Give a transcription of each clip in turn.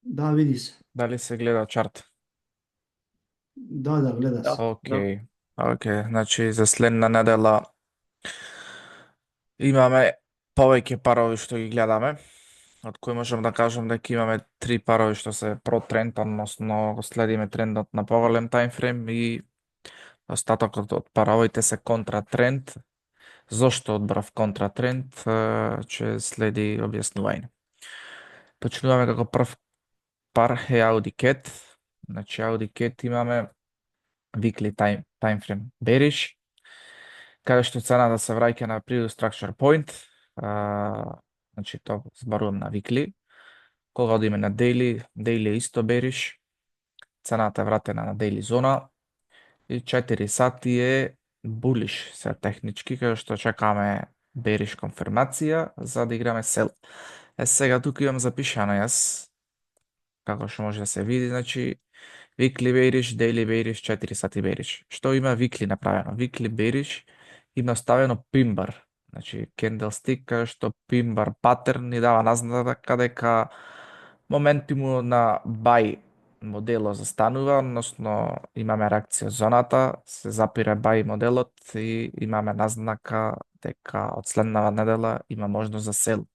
Да, види се. Дали се гледа чарт? Да, гледа Да. се. Океј. Океј, значи за следна недела имаме повеќе парови што ги гледаме, од кои можам да кажам дека имаме три парови што се про тренд, односно го следиме трендот на поголем таймфрейм и остатокот од паровите се контра тренд. Зошто одбрав контра тренд, ќе следи објаснување. Почнуваме како прв пар е Audi Cat. Значи Audi Cat имаме weekly timeframe bearish, каде што цената се враќа на previous structure point, значи тоа зборувам на weekly. Кога одиме на daily е исто bearish, цената е вратена на daily зона и 4 сати е bullish се технички, каде што чекаме bearish конфирмација за да играме sell. Сега тука имам запишано јас, како што може да се види, значи weekly bearish, daily bearish, 4 сати bearish. Што има weekly направено? Weekly bearish има ставено pin bar. Значи candlestick кај што pin bar паттерн ни дава назнака дека моментуму на buy моделот застанува, односно имаме реакција зоната, се запира buy моделот и имаме назнака дека од следнава недела има можност за sell.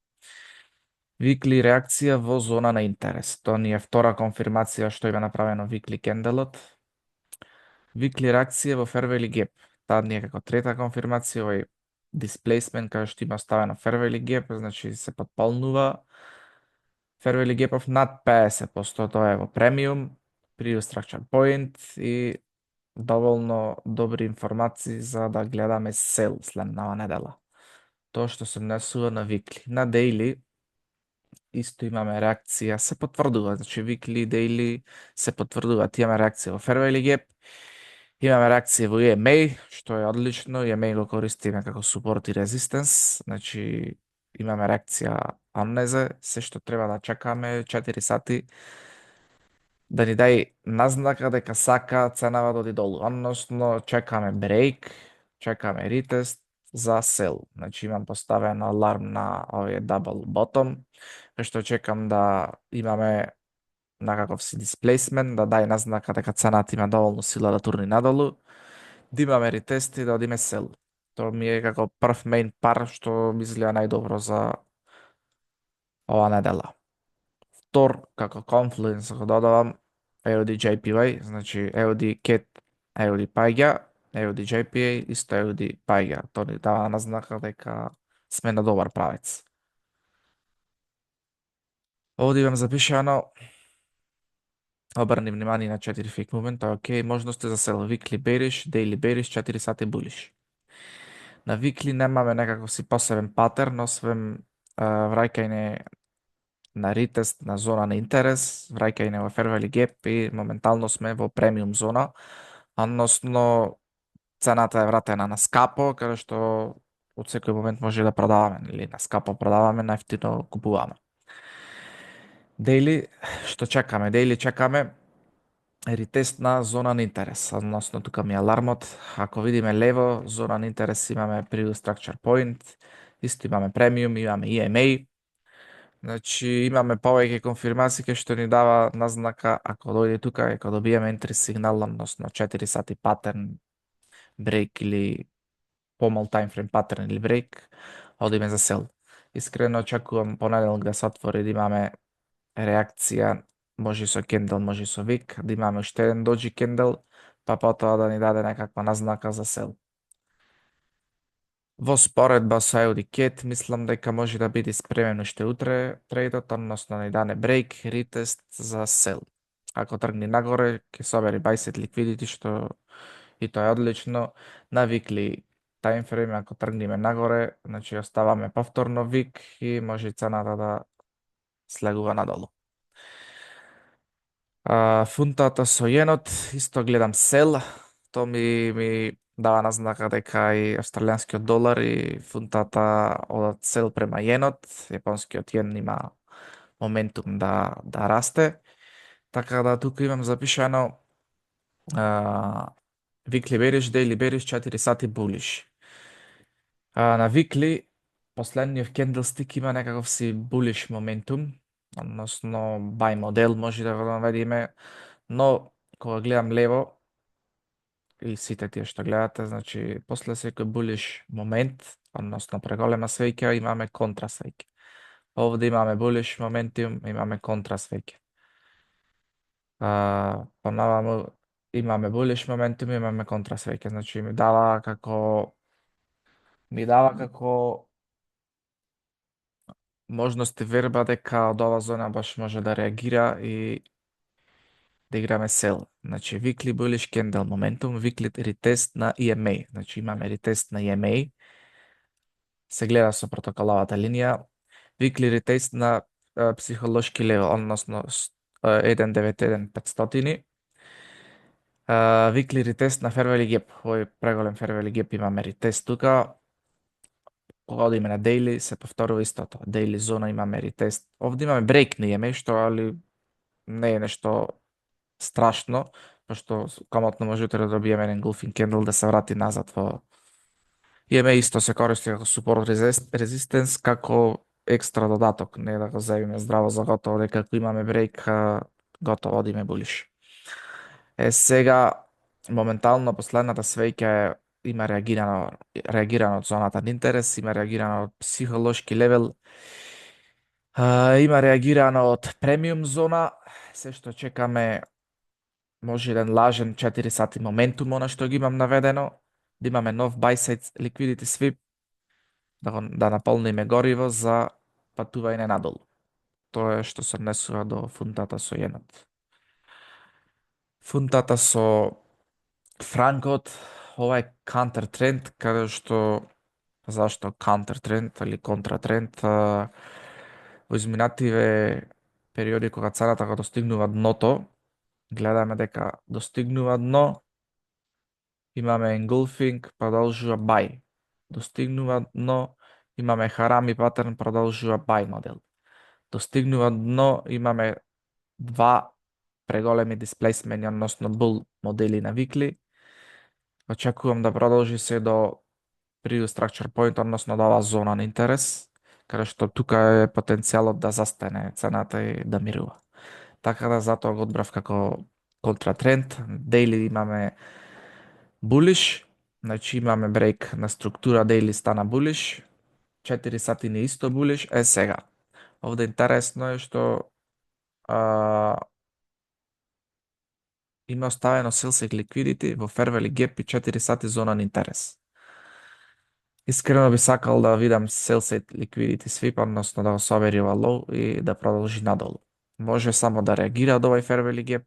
Викли реакција во зона на интерес. Тоа ни е втора конфирмација што има направено викли кенделот. Викли реакција во Fairvalley Gap. Таа ни е како трета конфирмација, овој displacement кај што има ставено Fairvalley Gap, значи се потполнува. Fairvalley Gap над 50%, тоа е во премиум, previous structure point и доволно добри информации за да гледаме сел следнава недела. Тоа што се однесува на викли. На daily исто имаме реакција, се потврдува, значи weekly, daily се потврдуваат. Имаме реакција во Fairvalley Gap, имаме реакција во EMA, што е одлично, EMA го користиме како support и resistance, значи имаме реакција амнезе, се што треба да чекаме 4 сати да ни дај назнака дека сака ценава да оди долу, односно чекаме брейк, чекаме ретест за сел. Значи имам поставен аларм на овие double bottom, што чекам да имаме накаков си displacement, да дај назнака дека цената има доволно сила да турни надолу, да имаме ретест и да одиме сел. Тоа ми е како прв мейн пар што ми изгледа најдобро за ова недела. Втор како confluence го додавам AUD JPY, значи AUD CAT, AUD паѓа, AUD JPA, исто AUD паѓа. Тоа ни дава назнака дека сме на добар правец. Овде имам запишано, обрни внимание на 4 fake movement, тоа е окей, можности за сел weekly bearish, daily bearish, 4 сати bullish. На weekly немаме некаков си посебен патерн, освен враќање на ретест на зона на интерес, враќање во Fairvalley Gap и моментално сме во премиум зона, односно цената е вратена на скапо, каде што од секој момент може да продаваме, или на скапо продаваме, на ефтино купуваме. Daily, што чекаме? Daily чекаме ретест на зона на интерес, односно тука ми е алармот. Ако видиме лево, зона на интерес имаме previous structure point, исто имаме премиум, имаме EMA, значи имаме повеќе конфирмации кај што ни дава назнака ако дојде тука, ако добиеме entry сигнал, односно 4 сати паттерн, брейк или помал таймфрейм паттерн или брейк, одиме за сел. Искрено очекувам понеделник да се отвори да имаме реакција, може и со кендел, може и со вик, да имаме уште еден доджи кендел, па потоа да ни даде некаква назнака за сел. Во споредба со Audi Cat, мислам дека може да биде спремен уште утре трейдот, односно да ни дане брейк, ретест за сел. Ако тргне нагоре, ќе собери buy set liquidity, што и тоа е одлично. На weekly timeframe, ако тргнеме нагоре, значи оставаме повторно вик и може и цената да слегува надолу. Фунтата со јенот, исто гледам сел, тоа ми дава назнака дека и австралијанскиот долар и фунтата одат сел према јенот, јапонскиот јен има моментум да расте, така да тука имам запишано weekly bearish, daily bearish, 4 сати bullish. На weekly последниот candlestick има некаков си bullish моментум, односно buy модел може да го наведиме, но кога гледам лево и сите тие што гледате, значи после секој булиш момент, односно преголема свеќа, имаме контра свеќа. Овде имаме булиш моментум, имаме контра свеќа. Понаваму имаме булиш моментум, имаме контра свеќа, значи ми дава како можност и верба дека од ова зона баш може да реагира и да играме сел. Значи, weekly bullish candle momentum, weekly retest на EMA. Значи, имаме retest на EMA. Се гледа со протоколовата линија. Weekly retest на психолошки левел, односно 1.91.500. Weekly retest на fair value gap. Овој преголем fair value gap имаме retest тука. Кога одиме на daily, се повторува истото. Daily зона имаме retest. Овде имаме break на EMA, што али не е нешто страшно, пошто комотно може утре да добиеме еден engulfing candle да се врати назад во EMA исто се користи како support resistance, како екстра додаток, не да го заебиме здраво за готово, дека ако имаме брейк, готово одиме булиш. Сега, моментално последната свеќа има реагирано од зоната на интерес, има реагирано од психолошки левел, има реагирано од премиум зона, се што чекаме може еден лажен 4 сати моментум, она што ги имам наведено, да имаме нов buy side liquidity sweep, да наполниме гориво за патување надолу. Тоа е што се однесува до фунтата со јенот. Фунтата со франкот, ова е counter тренд, каде што, зашто counter тренд или контра тренд, во изминативе периоди кога цената го достигнува дното, гледаме дека достигнува дно, имаме engulfing, продолжува buy. Достигнува дно, имаме харами патерн, продолжува buy модел. Достигнува дно, имаме два преголеми дисплейсмени, односно bull модели на викли. Очекувам да продолжи се до previous structure point, односно до оваа зона на интерес, каде што тука е потенцијалот да застане цената и да мирува. Така да затоа го одбрав како контратренд. Daily имаме булиш, значи имаме брейк на структура, daily стана булиш, 4 сати не исто булиш. Сега, овде интересно е што има оставено sell side liquidity во fair value gap и 4 сати зона на интерес. Искрено би сакал да видам sell side liquidity sweep, односно да го собери ова low и да продолжи надолу. Може само да реагира од овај fair value gap,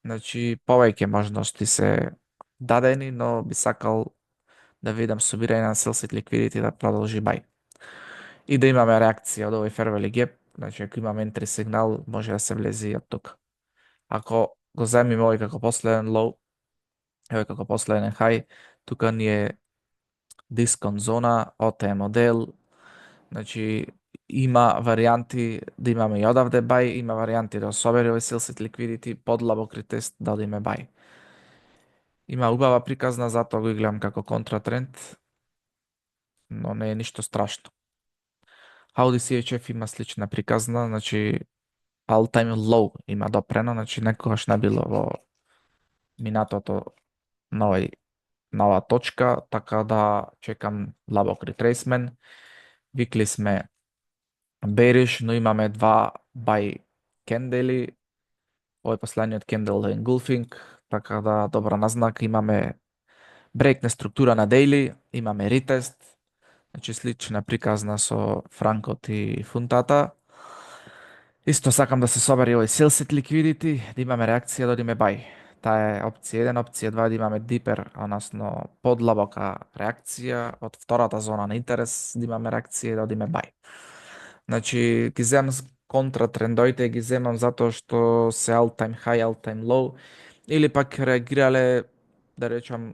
значи повеќе можности се дадени, но би сакал да видам собирање на sell side liquidity да продолжи buy. И да имаме реакција од овој fair value gap, значи ако имаме entry сигнал, може да се влезе и од тука. Ако го земиме овој како последен low, овој како последен high, тука ни е дисконт зона, OTM модел, значи има варијанти да имаме и одавде buy, има варијанти да собере овој sell side liquidity, подлабок ретест да одиме buy. Има убава приказна, затоа го гледам како контратренд, но не е ништо страшно. Audi CHF има слична приказна, значи all time low има допрено, значи некогаш не било во минатото на оваа точка, така да чекам длабок ретрейсмент. Викли сме bearish, но имаме два buy кендели. Овој последниот кендел е engulfing, така да добра назнака, имаме брейк на структура на daily, имаме ретест, значи слична приказна со франкот и фунтата. Исто сакам да се собери овој sell side liquidity, да имаме реакција да одиме buy. Таа е опција 1, опција 2 да имаме дипер, односно подлабока реакција од втората зона на интерес, да имаме реакција да одиме buy. Значи, ги земам контратрендоите, ги земам затоа што се all time high, all time low, или пак реагирале, да речам,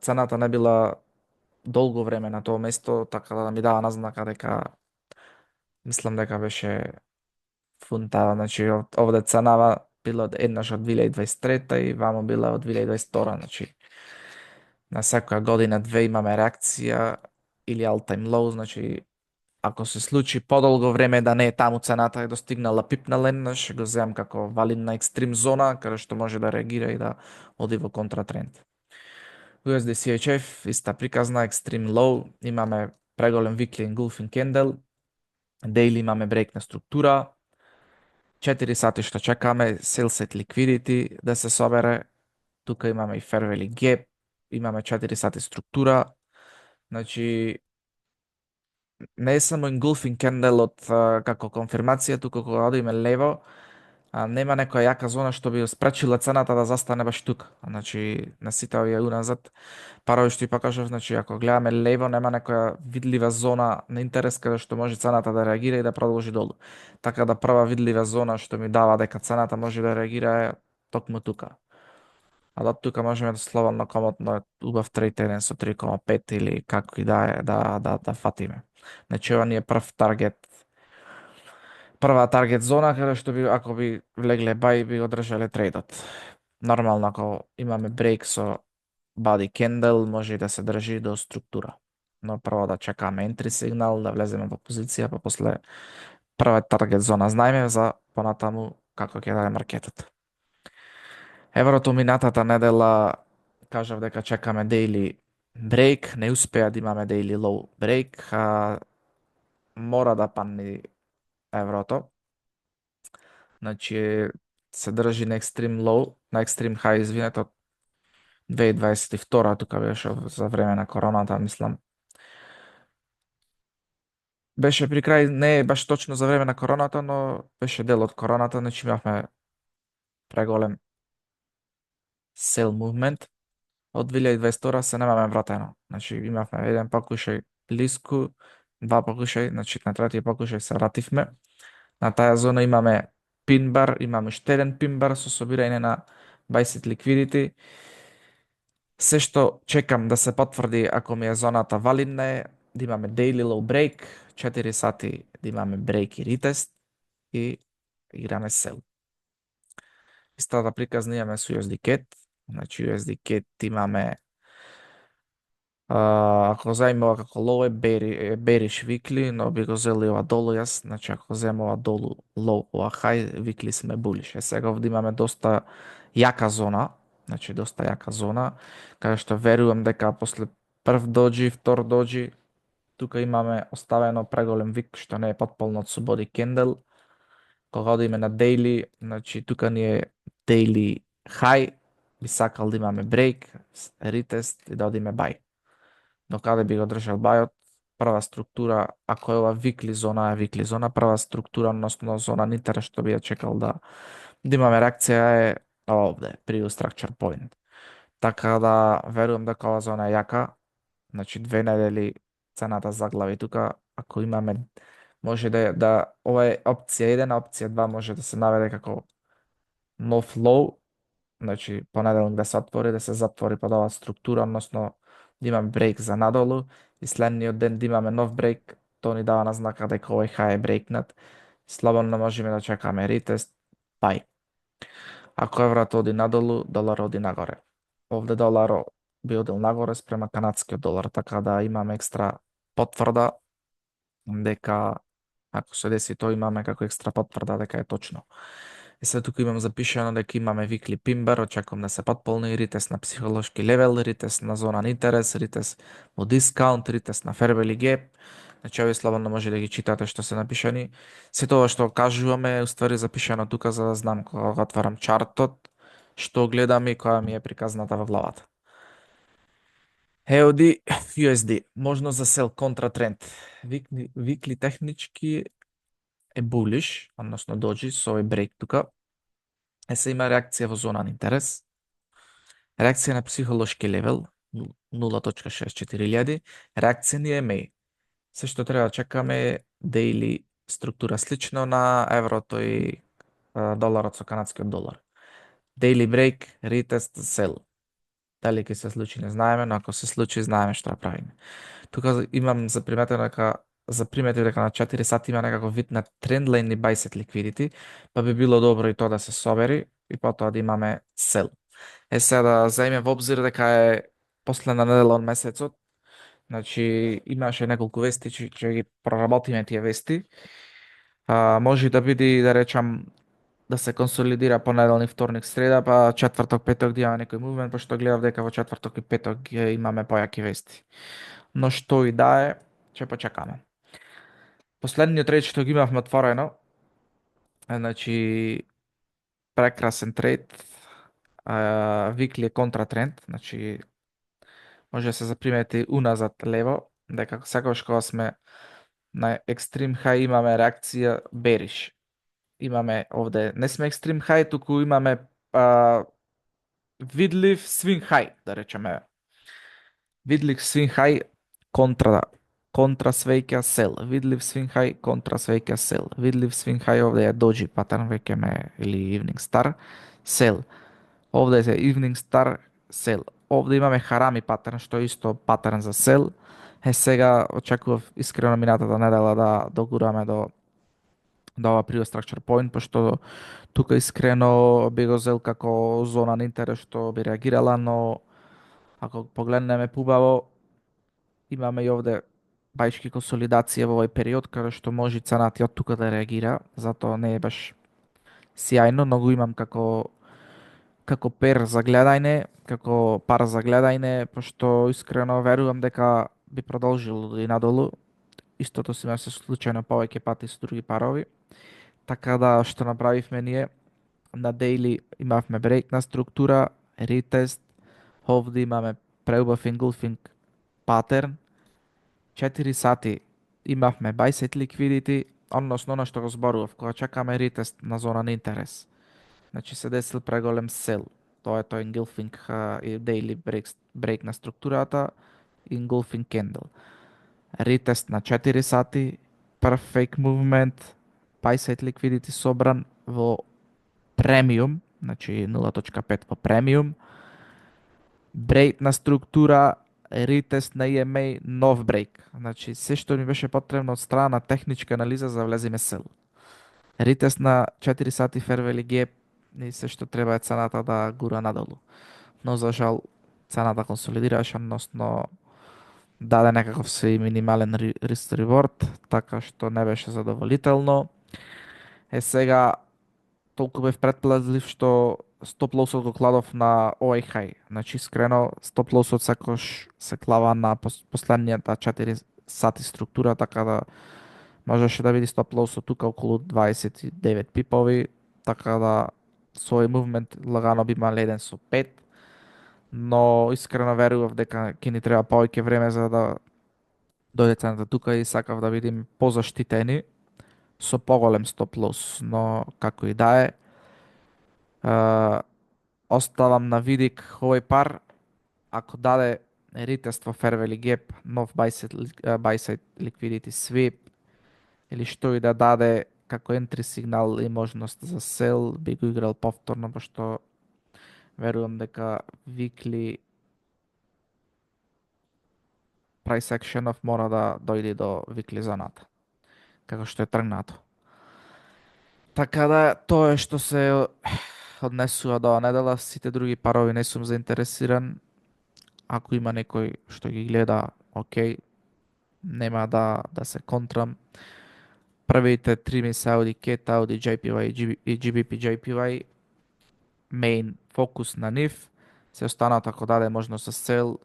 цената не била долго време на тоа место, така да ми дава назнака дека мислам дека беше фунта, значи овде ценава била еднаш од 2023 и вамо била од 2022, значи на секоја година две имаме реакција или all time low, значи ако се случи подолго време да не е таму цената е достигнала пипнала еднаш, го земам како валидна екстрим зона, каде што може да реагира и да оди во контратренд. USD CHF, иста приказна, extreme low, имаме преголем weekly engulfing candle, daily имаме брейк на структура, 4 сати што чекаме, sell set liquidity да се собере, тука имаме и fair value gap, имаме 4 сати структура, значи не е само engulfing candle од како конфирмација, туку кога одиме лево, нема некоја јака зона што би спречила цената да застане баш тука. Значи, на сите овие уназад, парови што ја покажав, значи, ако гледаме лево, нема некоја видлива зона на интерес каде што може цената да реагира и да продолжи долу. Така да прва видлива зона што ми дава дека цената може да реагира е токму тука. А до тука можеме да слободно комотно убав трейд еден со 3,5 или како и да е да фатиме. Значи ова ни е прва таргет зона каде што би ако би влегле бај би одржале трейдот. Нормално ако имаме брейк со body candle може и да се држи до структура. Но прво да чекаме entry сигнал, да влеземе во позиција, па после прва таргет зона знаеме за понатаму како ќе даде маркетот. Еврото минатата недела кажав дека чекаме daily break, не успеа да имаме daily low break, мора да падне еврото. Значи се држи на extreme low, на extreme high, извинете, од 2022, тука беше за време на короната, мислам. Беше при крај, не е баш точно за време на короната, но беше дел од короната, значи имавме преголем sell movement. Од 2022 се немаме вратено. Значи имавме еден покушај блиску, два покушај, значи на третиот покушај се вративме. На таа зона имаме пин-бар, имаме уште еден пин-бар со собирање на buy set liquidity. Се што чекам да се потврди ако ми е зоната валидна е да имаме daily low break, 4 сати да имаме break и retest и играме sell. Истата приказна имаме со USD CAD, значи USD CAD имаме ако зајме ова како low е bearish weekly, но би го зел и ова долу јас, значи ако земе ова долу low, ова high, weekly сме bullish. Сега овде имаме доста јака зона, значи доста јака зона, каде што верувам дека после прв доджи, втор доджи, тука имаме оставено преголем вик што не е потполнат со body candle. Кога одиме на daily, значи тука ни е daily high, би сакал да имаме break, retest и да одиме buy. До каде би го држал бајот, прва структура, ако е ова викли зона, прва структура, односно зона на интерес што би ја чекал да имаме реакција е овде, при structure point. Така да верувам дека ова зона е јака, значи 2 недели цената заглави тука, ако имаме може да ова е опција 1, опција 2 може да се наведе како нов low, значи понеделник да се отвори, да се затвори под оваа структура, односно да имаме брейк за надолу и следниот ден да имаме нов брейк, тоа ни дава назнака дека овој хай е брейкнат. Слободно можеме да чекаме ретест, бај. Ако еврото оди надолу, долар оди нагоре. Овде долар би одил нагоре спрема канадскиот долар, така да имаме екстра потврда дека ако се деси тоа имаме како екстра потврда дека е точно. И сега тука имам запишано дека имаме викли пимбар, очекувам да се потполни, ритест на психолошки левел, ритест на зона на интерес, ритест во дискаунт, ритест на fair value gap. Значи овие слободно може да ги читате што се напишани. Се тоа што кажуваме е уствари запишано тука за да знам кога го отварам чартот, што гледам и која ми е приказната во главата. EOD, USD, можно за сел контра тренд. Викли технички е булиш, односно доджи со овој брейк тука. Се има реакција во зона на интерес. Реакција на психолошки левел 0.64000, реакција ни е MA. Се што треба да чекаме е daily структура слично на еврото и доларот со канадскиот долар. Daily break, retest, sell. Дали ќе се случи не знаеме, но ако се случи знаеме што да правиме. Тука имам заприметено дека на 4 сати има некако вид на трендлайн и buy set liquidity, па би било добро и тоа да се собери и потоа да имаме sell. Сега да заеме во обзир дека е последна недела од месецот, Значи, имаше неколку вести, че ги проработиме тие вести. Може да биде, да речам, да се консолидира понеделник, вторник, среда, па четврток, петок да имаме некој мувмент, пошто гледав дека во четврток и петок имаме појаки вести. Но што и да е, ќе почекаме. Последниот трейд што ги имавме отворено, значи прекрасен трейд, викли е контратренд, значи може да се запримети уназад лево, дека секогаш кога сме на екстрим хај имаме реакција бериш. Имаме овде, не сме екстрим хај, туку имаме видлив свинг хај, да речеме. Видлив свинг хај контра свеќа сел. Видлив свинг хај контра свеќа сел. Видлив свинг хај овде е доджи паттерн веќе ме или evening star сел. Овде е evening star сел. Овде имаме харами паттерн што е исто паттерн за сел. Сега очекував искрено минатата недела да догураме до ова previous structure point, пошто тука искрено би го зел како зона на интерес што би реагирала, но ако погледнеме пубаво, имаме и овде бајчки консолидација во овој период, каде што може цената и од тука да реагира, затоа не е баш сјајно, но го имам како пер за гледање, како пар за гледање, пошто искрено верувам дека би продолжил и надолу. Истото си ме се случајно повеќе пати со други парови. Така да што направивме ние на daily имавме брейк на структура, ретест, овде имаме преубав engulfing патерн, 4 сати имавме buy side liquidity, односно она што го зборував, кога чекаме ретест на зона на интерес. Значи се десил преголем сел. Тоа е тој engulfing и daily break на структурата, engulfing candle. Ретест на 4 сати, perfect movement, buy side liquidity собран во премиум, значи 0.5 во премиум, брейк на структура, ретест на EMA, нов брейк. Значи, се што ми беше потребно од страна на техничка анализа за да влеземе сел. Ретест на 4 сати fair value gap и се што треба е цената да гура надолу. Но за жал цената консолидираше, односно даде некаков си минимален risk reward, така што не беше задоволително. Сега толку бев предпазлив што стоп лосот го кладов на овој хај. Значи искрено стоп лосот секош се клава на последнијата 4 сати структура, така да можеше да види стоп лосот тука околу 29 пипови, така да со овој мувмент лагано би имал 1 со 5, но искрено верував дека ќе ни треба повеќе време за да дојде цената тука и сакав да видим позаштитени со поголем стоп лос, но како и да е, оставам на видик овој пар, ако даде ретест во fair value gap, нов buy side liquidity sweep, или што и да даде како entry сигнал и можност за сел, би го играл повторно, пошто верувам дека weekly price actionов мора да дојде до weekly зоната, како што е тргнато. Така да, тоа е што се однесува до оваа недела, сите други парови не сум заинтересиран. Ако има некој што ги гледа, окей, нема да се контрам. Првите три ми се Audi Cat, Audi JPY и GBP JPY, main фокус на нив, се останат ако даде можност за сел,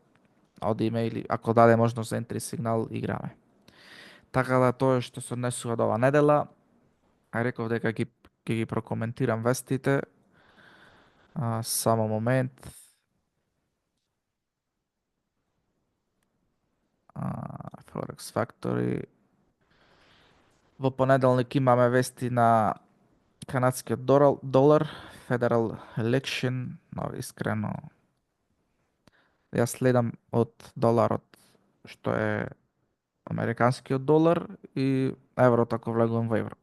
одиме или ако даде можност за entry сигнал, играме. Така да тоа е што се однесува до оваа недела. Реков дека ќе ги прокоментирам вестите. Само момент. Forex Factory. Во понеделник имаме вести на канадскиот долар, Federal Election, но искрено јас следам од доларот што е американскиот долар и еврото ако влегувам во евро.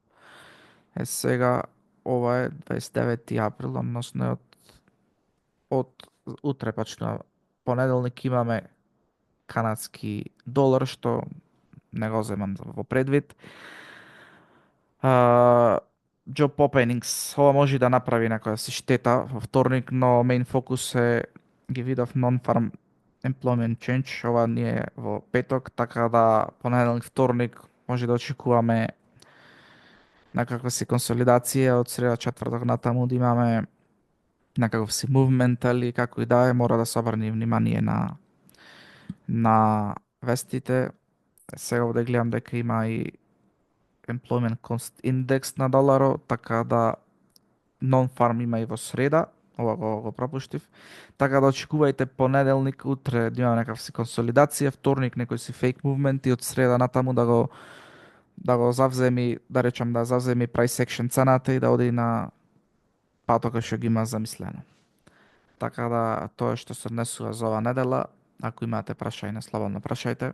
Сега ова е 29 април, односно е од утре почнува. Понеделник имаме канадски долар што не го земам во предвид. Job openings, ова може да направи некоја си штета во вторник, но main фокус е ги видов non-farm employment change, ова ние во петок, така да понеделник, вторник може да очекуваме некаква си консолидација, од среда четврток натаму да имаме некаков си мувмент, или како и да е, мора да се обрни внимание на вестите. Сега овде гледам дека има и Employment Cost Index на доларо, така да non-farm има и во среда, ова го пропуштив. Така да очекувајте понеделник, утре да има некаква си консолидација, вторник некој си фейк мувмент и од среда натаму да го завземи, да речам да завземи price action цената и да оди на патока што ги има замислено. Така да тоа е што се однесува за оваа недела. Ако имате прашање, слободно прашајте.